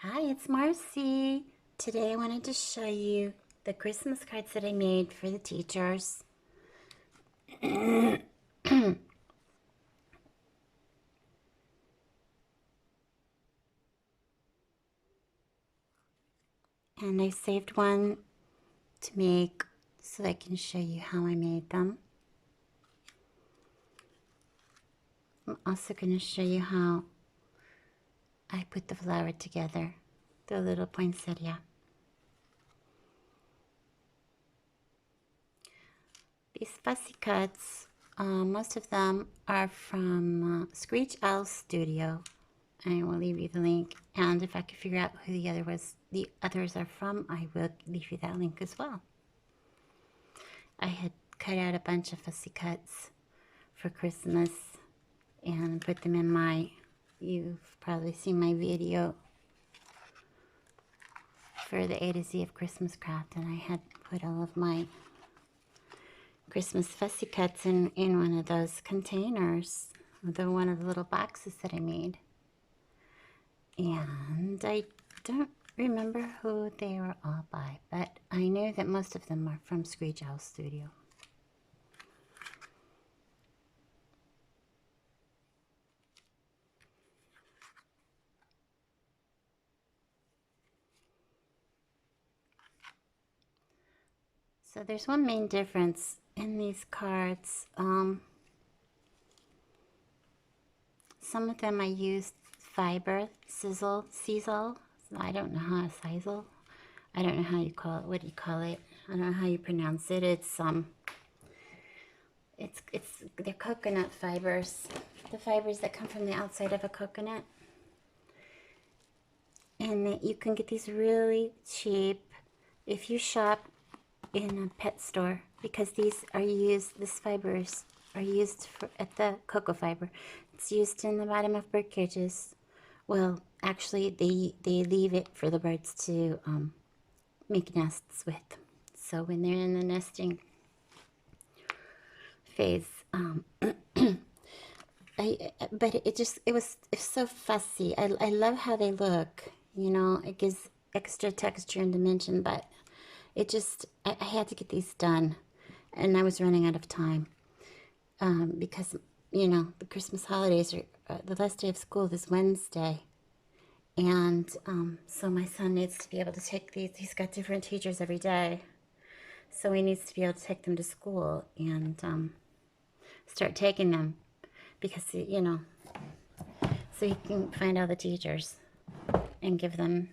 Hi, it's Marcy. Today I wanted to show you the Christmas cards that I made for the teachers. And I saved one to make so I can show you how I made them. I'm also going to show you how I put the flower together, the little poinsettia. These fussy cuts, most of them are from Screech Studio. I will leave you the link, and if I could figure out who the others are from, I will leave you that link as well. I had cut out a bunch of fussy cuts for Christmas and put them in you've probably seen my video for the A to Z of Christmas craft, and I had put all of my Christmas fussy cuts in one of those containers, one of the little boxes that I made. And I don't remember who they were all by, but I know that most of them are from Screech Studio. So there's one main difference in these cards. Some of them I used fiber, sizzle. I don't know how to sizzle. I don't know how you call it. What do you call it? I don't know how you pronounce it. They're coconut fibers. The fibers that come from the outside of a coconut. And you can get these really cheap if you shop in a pet store, because these fibers are used at the cocoa fiber. It's used in the bottom of bird cages. Well, actually, they leave it for the birds to make nests with. So when they're in the nesting phase, it's so fussy. I love how they look. You know, it gives extra texture and dimension, but I had to get these done, and I was running out of time because, you know, the Christmas holidays are, the last day of school is Wednesday, and so my son needs to be able to take these. He's got different teachers every day, so he needs to be able to take them to school and start taking them because, you know, so he can find all the teachers and give them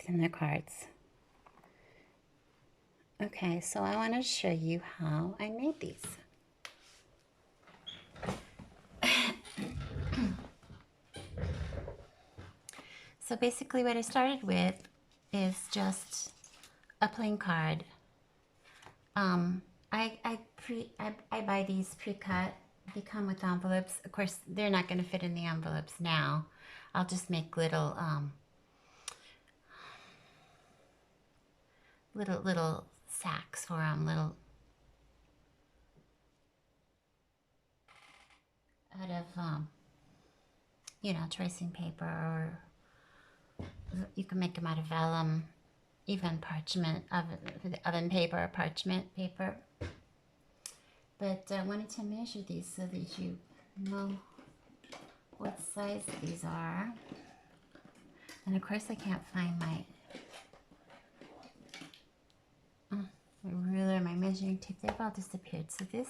their cards. Okay, so I want to show you how I made these. So basically what I started with is just a plain card. I buy these pre-cut. They come with envelopes. Of course, they're not going to fit in the envelopes now. I'll just make little sacks for them, out of you know, tracing paper, or you can make them out of vellum, even parchment, oven paper or parchment paper. But I wanted to measure these so that you know what size these are. And of course I can't find my ruler, my measuring tape. They've all disappeared. So the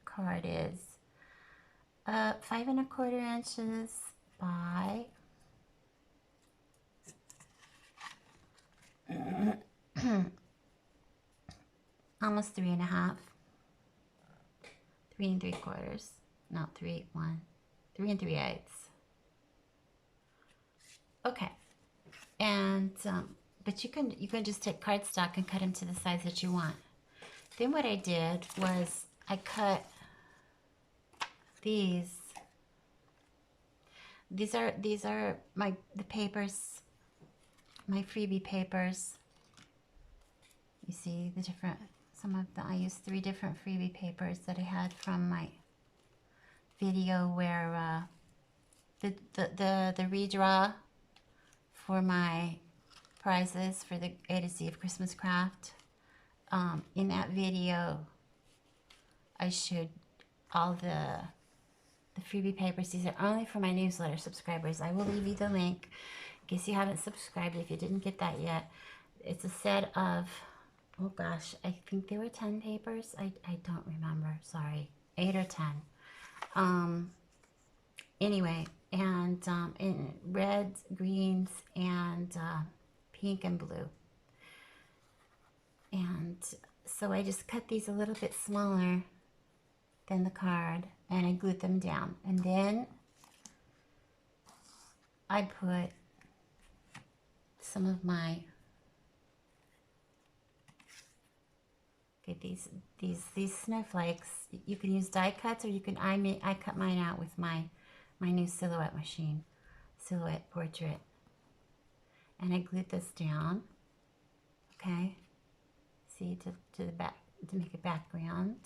card is 5 1/4 inches by almost 3 1/2, 3 3/4. No, 3 3 3/8. Okay, and but you can just take cardstock and cut them to the size that you want. Then what I did was I cut these. These are the papers, my freebie papers. You see the different, I used 3 different freebie papers that I had from my video where the redraw for my prizes for the A to Z of Christmas Craft. In that video, I showed all the freebie papers. These are only for my newsletter subscribers. I will leave you the link in case you haven't subscribed, if you didn't get that yet. It's a set of, oh gosh, I think there were 10 papers. I don't remember, sorry, 8 or 10. Anyway, and in reds, greens, and pink and blue. And so I just cut these a little bit smaller than the card, and I glued them down. And then I put some of my, okay, these snowflakes. You can use die cuts, or you can, I cut mine out with my new silhouette machine, silhouette portrait. And I glued this down, okay? See, to the back, to make a background.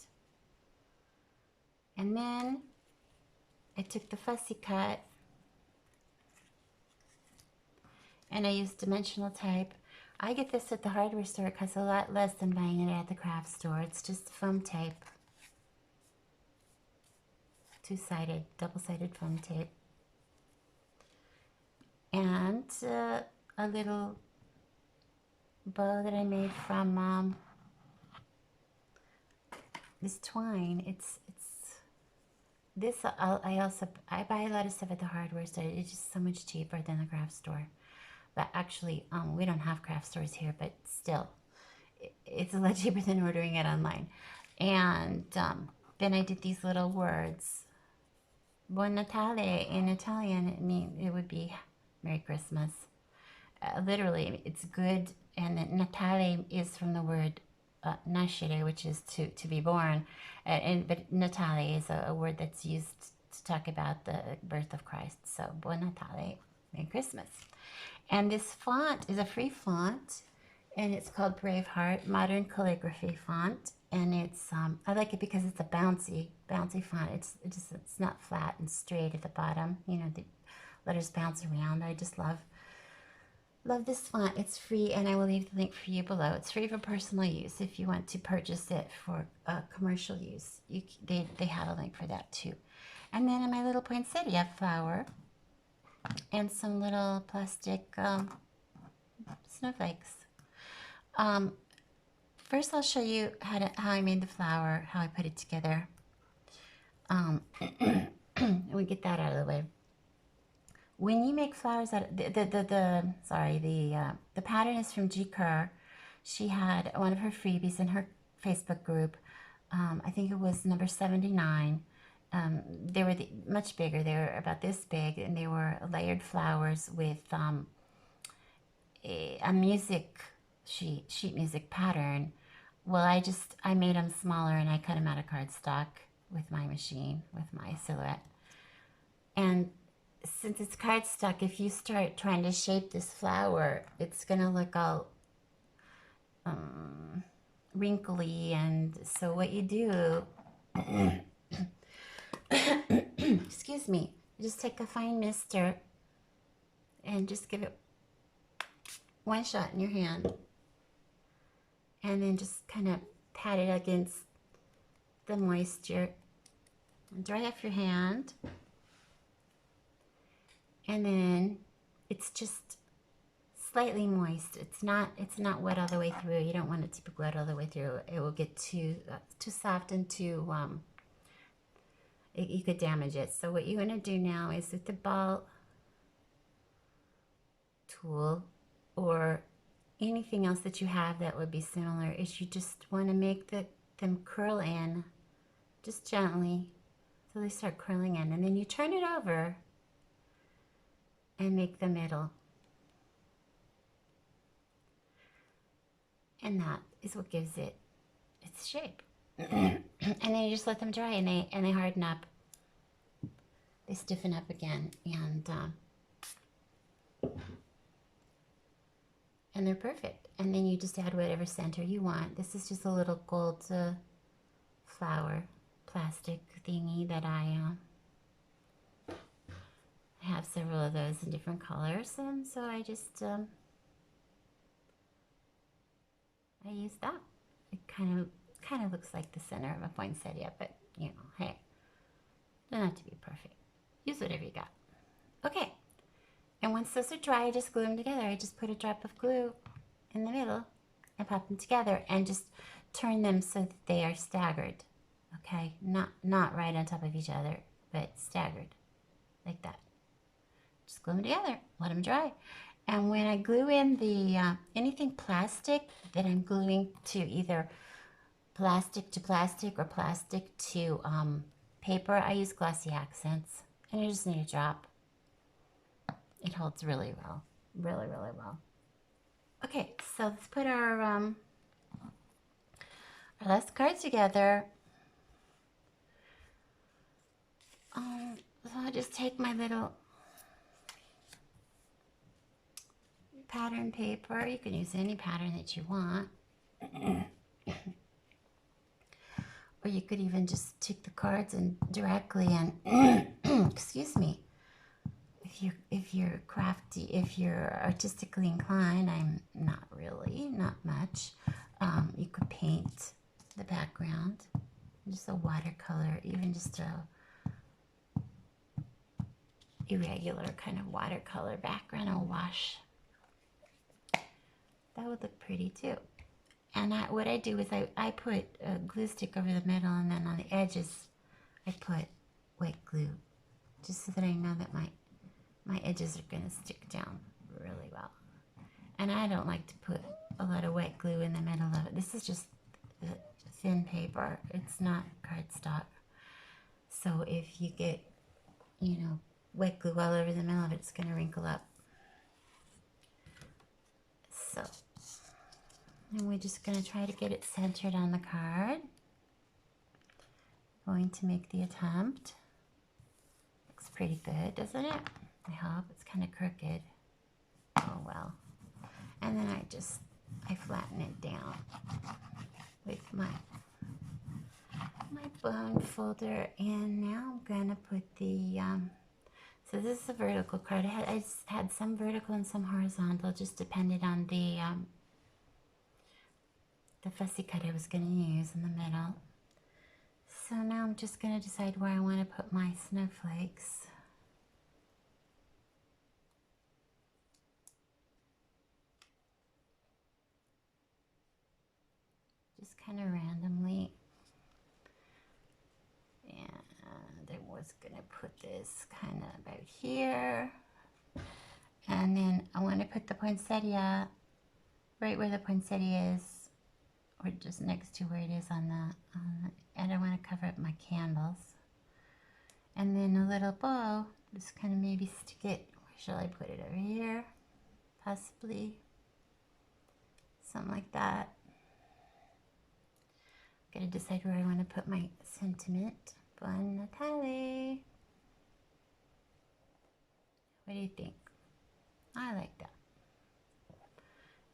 And then I took the Fussy cut and I used dimensional tape. I get this at the hardware store. It costs a lot less than buying it at the craft store. It's just foam tape, two-sided, double-sided foam tape. And a little bow that I made from this twine. It's this. I buy a lot of stuff at the hardware store. It's just so much cheaper than the craft store. But actually, we don't have craft stores here. But still, it's a lot cheaper than ordering it online. And then I did these little words. Buon Natale in Italian. It would be Merry Christmas. Literally, it's good. And Natale is from the word nascere, which is to be born. But Natale is a word that's used to talk about the birth of Christ. So, Buon Natale, Merry Christmas. And this font is a free font, and it's called Braveheart Modern Calligraphy font. And it's I like it because it's a bouncy font. It's not flat and straight at the bottom. You know, the letters bounce around. I just love this font. It's free, and I will leave the link for you below. It's free for personal use. If you want to purchase it for commercial use, they have a link for that too. And then in my little poinsettia flower and some little plastic snowflakes. First, I'll show you how I made the flower, how I put it together. And we get that out of the way. When you make flowers out of the pattern is from G. Kerr. She had one of her freebies in her Facebook group. I think it was number 79. They were much bigger. They were about this big, and they were layered flowers with a music sheet music pattern. Well, I made them smaller, and I cut them out of cardstock with my machine, with my silhouette. And since it's cardstock, if you start trying to shape this flower, it's gonna look all wrinkly. And so what you do, excuse me, you just take a fine mister and just give it one shot in your hand, and then just kind of pat it against the moisture and dry off your hand. And then it's just slightly moist. It's not wet all the way through. You don't want it to be wet all the way through. It will get too soft and too you could damage it. So what you want to do now is with the ball tool or anything else that you have that would be similar, is you just want to make them curl in just gently so they start curling in, and then you turn it over and make the middle. And that is what gives it its shape. And then you just let them dry, and they harden up. They stiffen up again, and they're perfect. And then you just add whatever center you want. This is just a little gold flower plastic thingy that I I have several of those in different colors, and so I just I use that. It kind of looks like the center of a poinsettia, but you know, hey, doesn't have to be perfect. Use whatever you got. Okay, and once those are dry, I just glue them together. I just put a drop of glue in the middle and pop them together and just turn them so that they are staggered. Okay, not right on top of each other, but staggered like that. Just glue them together, let them dry. And when I glue in the anything plastic that I'm gluing to either plastic to plastic or plastic to paper, I use glossy accents, and I just need a drop. It holds really well, really well. Okay, so let's put our last card together. So I'll just take my little pattern paper. You can use any pattern that you want. Or you could even just take the cards and directly and excuse me. If you're crafty, if you're artistically inclined, I'm not really, not much. You could paint the background, just a watercolor, even just a irregular kind of watercolor background, a wash. That would look pretty too. And what I do is I put a glue stick over the middle, and then on the edges I put white glue, just so that I know that my edges are going to stick down really well. And I don't like to put a lot of white glue in the middle of it. This is just thin paper. It's not cardstock. So if you get, you know, white glue all over the middle of it, it's going to wrinkle up. So, and we're just going to try to get it centered on the card. Going to make the attempt. Looks pretty good, doesn't it? I hope. It's kind of crooked. Oh well. And then I flatten it down with my bone folder, and now I'm gonna put the so this is a vertical card. I had some vertical and some horizontal, just depended on the fussy cut I was gonna use in the middle. So now I'm just gonna decide where I want to put my snowflakes. Just kind of randomly. And I was gonna put this kind of about here, and then I want to put the poinsettia right where the poinsettia is, or just next to where it is on the and I want to cover up my candles, and then a little bow, just kind of maybe stick it. Where shall I put it? Over here, possibly, something like that. Gotta decide where I want to put my sentiment. Bon Natale. What do you think? I like that.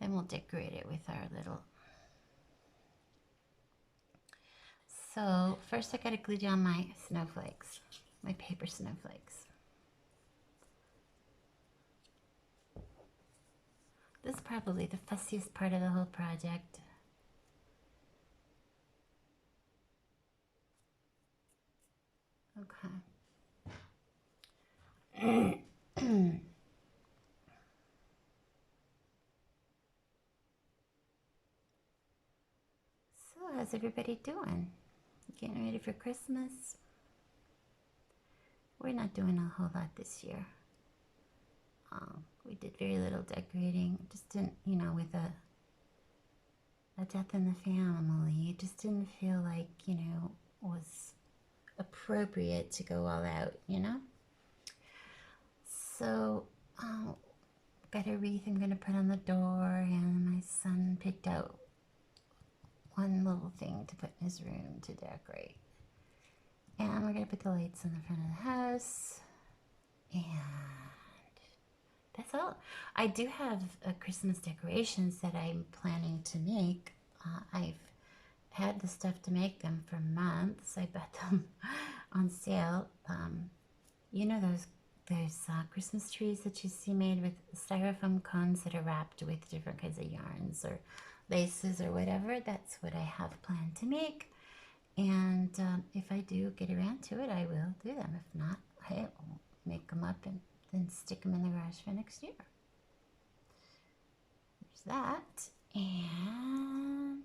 Then we'll decorate it with our little. So first I gotta glue down my snowflakes, my paper snowflakes. This is probably the fussiest part of the whole project. Okay. So how's everybody doing? Getting ready for Christmas? We're not doing a whole lot this year. We did very little decorating. Just didn't, you know, with a death in the family, it just didn't feel like, you know, was appropriate to go all out, you know? So, got a wreath I'm gonna put on the door, and my son picked out one little thing to put in his room to decorate. And we're gonna put the lights in the front of the house, and that's all. I do have Christmas decorations that I'm planning to make. I've had the stuff to make them for months. I bought them on sale. You know those those Christmas trees that you see made with styrofoam cones that are wrapped with different kinds of yarns or laces or whatever. That's what I have planned to make. And if I do get around to it, I will do them. If not, I will make them up and then stick them in the garage for next year. There's that. And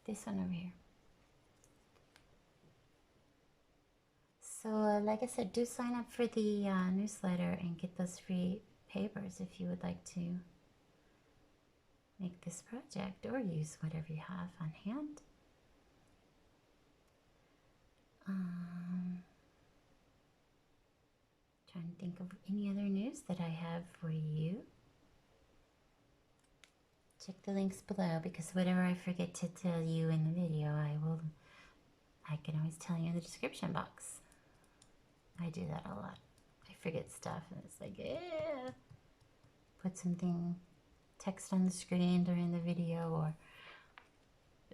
this one over here. So, like I said, do sign up for the newsletter and get those free papers if you would like to make this project or use whatever you have on hand. Trying to think of any other news that I have for you. Check the links below, because whatever I forget to tell you in the video, I can always tell you in the description box. I do that a lot. I forget stuff and it's like, yeah. Put something, text on the screen during the video, or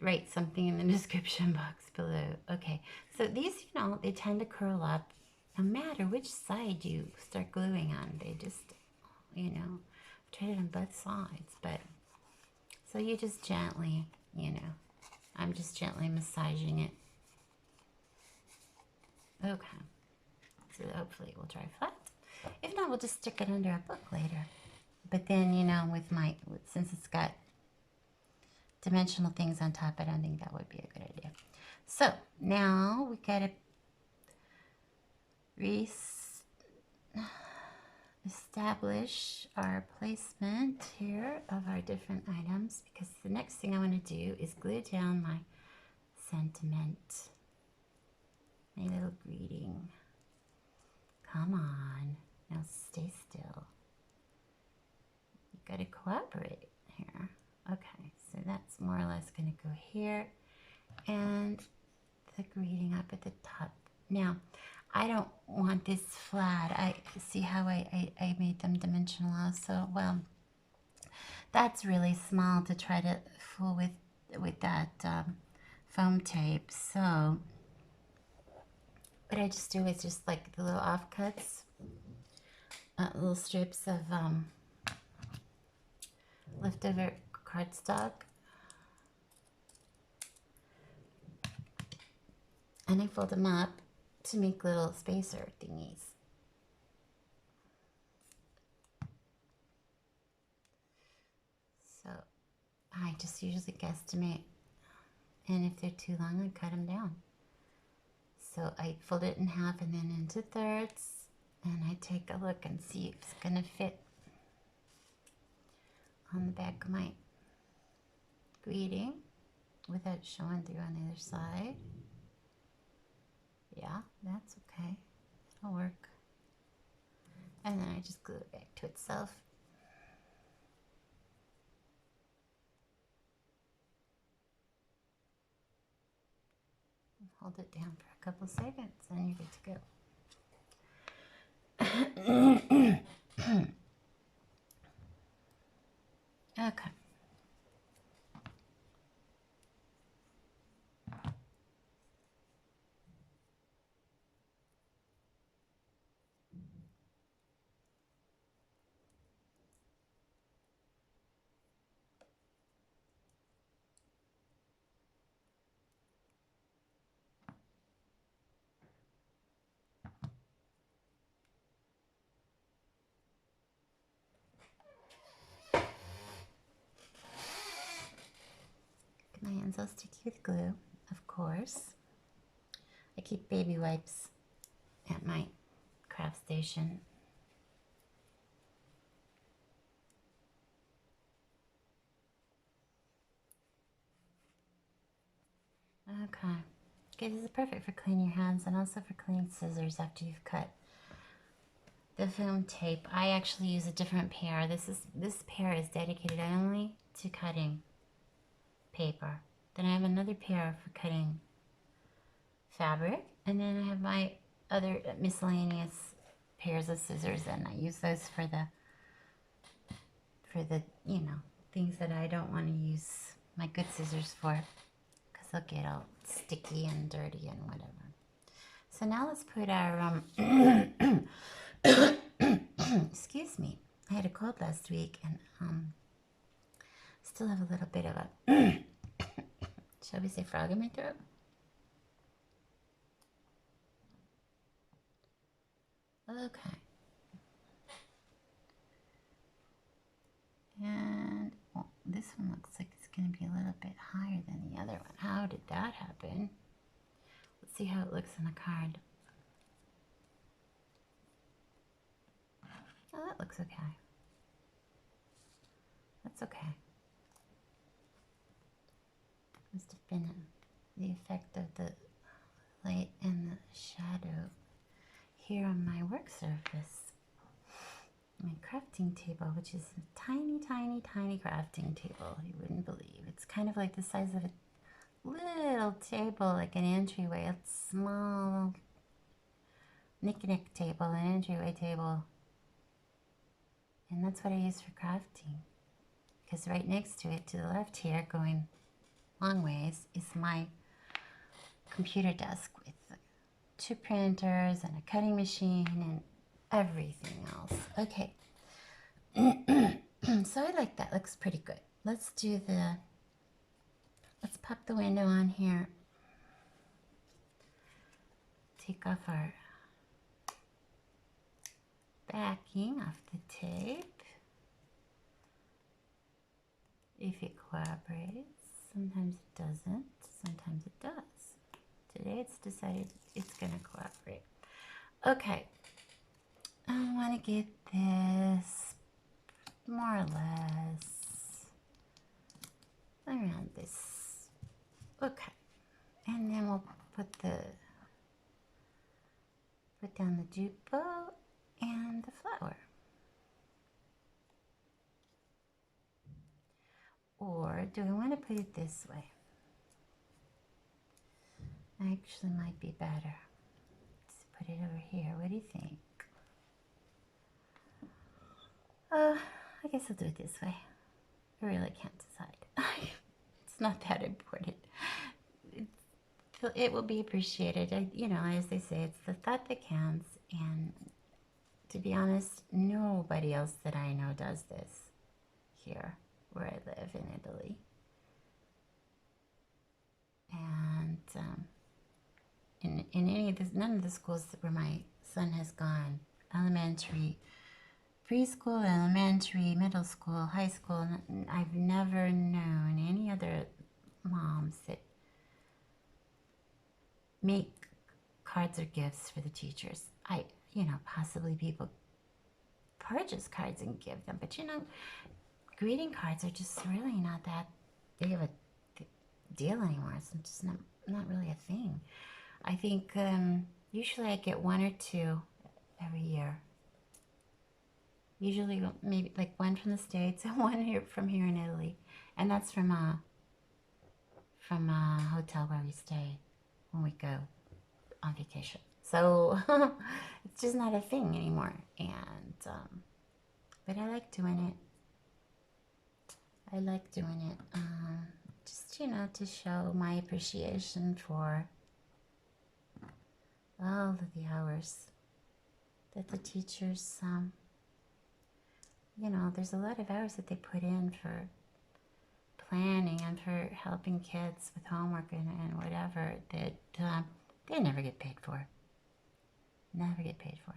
write something in the description box below. Okay, so these, you know, they tend to curl up no matter which side you start gluing on. They just, you know, I've tried it on both sides, but so you just gently, you know, I'm just gently massaging it. Okay, so hopefully it will dry flat. If not, we'll just stick it under a book later. But then, you know, since it's got dimensional things on top, I don't think that would be a good idea. So now we gotta establish our placement here of our different items, because the next thing I want to do is glue down my sentiment, my little greeting. Come on, now stay still. You gotta cooperate here. Okay, so that's more or less going to go here, and the greeting up at the top. Now, I don't want this flat. I see how I made them dimensional also. Well, that's really small to try to fool with that foam tape. So what I just do is just like the little offcuts, little strips of leftover cardstock, and I fold them up to make little spacer thingies. So I just usually guesstimate, and if they're too long, I cut them down. So I fold it in half and then into thirds, and I take a look and see if it's gonna fit on the back of my greeting without showing through on the other side. Yeah, that's okay. It'll work. And then I just glue it back to itself. Hold it down for a couple seconds and you're good to go. Okay. My hands all sticky with glue, of course. I keep baby wipes at my craft station. Okay. Okay, this is perfect for cleaning your hands and also for cleaning scissors after you've cut the foam tape. I actually use a different pair. This pair is dedicated only to cutting paper. Then I have another pair for cutting fabric, and then I have my other miscellaneous pairs of scissors, and I use those for the you know, things that I don't want to use my good scissors for, because they'll get all sticky and dirty and whatever. So now let's put our Excuse me. I had a cold last week and still have a little bit of a, shall we say, frog in my throat. Okay. And well, this one looks like it's going to be a little bit higher than the other one. How did that happen? Let's see how it looks on the card. Oh, that looks okay. That's okay. Must have been the effect of the light and the shadow here on my work surface. My crafting table, which is a tiny, tiny, tiny crafting table. You wouldn't believe. It's kind of like the size of a little table, like an entryway, a small knick-knack table, an entryway table. And that's what I use for crafting. Because right next to it, to the left here, going long ways, is my computer desk with 2 printers and a cutting machine and everything else. Okay. So I like that. Looks pretty good. Let's pop the window on here. Take off our backing off the tape. If it cooperates, sometimes it doesn't, sometimes it does. Today it's decided it's going to cooperate. Okay, I want to get this more or less around this. Okay, and then we'll put down the jute bow and the flower. Or do I want to put it this way? Actually might be better. Let's put it over here. What do you think? I guess I'll do it this way. I really can't decide. It's not that important. It will be appreciated. You know, as they say, it's the thought that counts. And to be honest, nobody else that I know does this here where I live in Italy. And in any of this, none of the schools where my son has gone, elementary, preschool, elementary, middle school, high school, I've never known any other moms that make cards or gifts for the teachers. You know, possibly people purchase cards and give them, but you know, greeting cards are just really not that big of a deal anymore. It's just not really a thing. I think usually I get 1 or 2 every year. Usually maybe like 1 from the States and 1 from here in Italy, and that's from a hotel where we stay when we go on vacation. So it's just not a thing anymore. And but I like doing it. I like doing it. Just, you know, to show my appreciation for all of the hours that the teachers, you know, there's a lot of hours that they put in for planning and for helping kids with homework and whatever that they never get paid for. Never get paid for.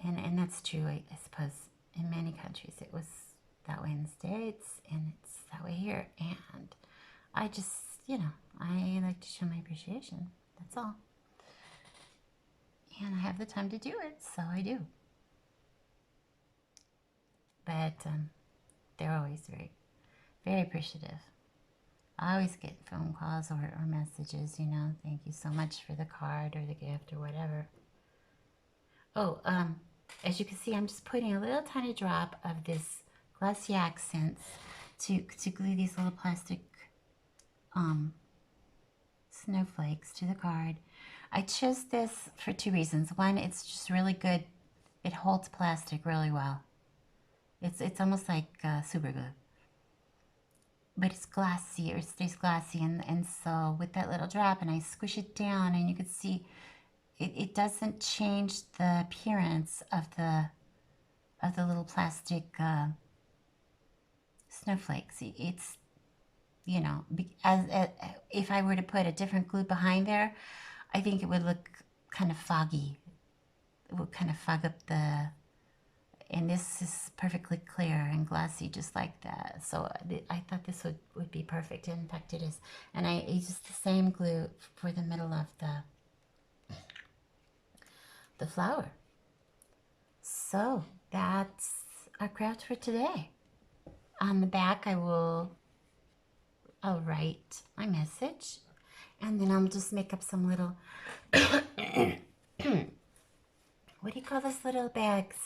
And that's true, I suppose, in many countries. It was that way in the States, and it's that way here. And I just, you know, I like to show my appreciation. That's all. And I have the time to do it, so I do. But they're always very, very appreciative. I always get phone calls or messages, you know, thank you so much for the card or the gift or whatever. Oh, as you can see, I'm just putting a little tiny drop of this glossy accents to glue these little plastic snowflakes to the card. I chose this for 2 reasons. One, it's just really good. It holds plastic really well. It's almost like super glue. But it's glassy, or it stays glassy, and so with that little drop, and I squish it down, and you can see it doesn't change the appearance of the little plastic snowflakes. It's, you know, as if I were to put a different glue behind there, I think it would look kind of foggy. It would kind of fog up the, and this is perfectly clear and glossy just like that. So I thought this would be perfect. In fact, it is. And I used the same glue for the middle of the flower. So that's our craft for today. On the back, I'll write my message, and then I'll just make up some little, what do you call those little bags?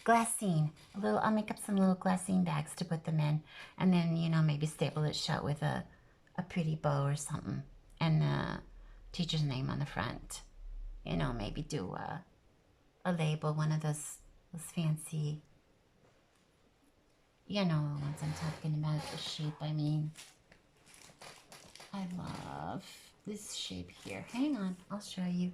Glassine. I'll make up some little glassine bags to put them in, and then, you know, maybe staple it shut with a pretty bow or something, and the teacher's name on the front. You know, maybe do a label, one of those fancy, you know, the ones I'm talking about, the shape, I mean. I love this shape here. Hang on, I'll show you.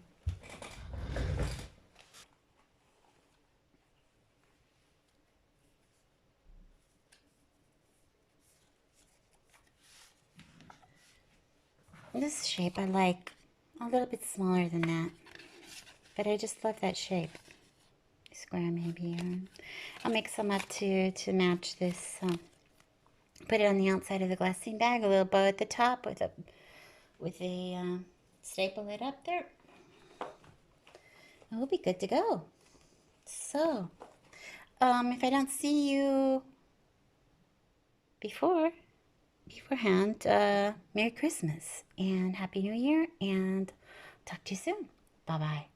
This shape I like a little bit smaller than that, but I just love that shape. Square maybe. I'll make some up to match this. Put it on the outside of the glassine bag, a little bow at the top with a staple it up there. And we'll be good to go. So, if I don't see you beforehand, Merry Christmas and Happy New Year, and talk to you soon. Bye-bye.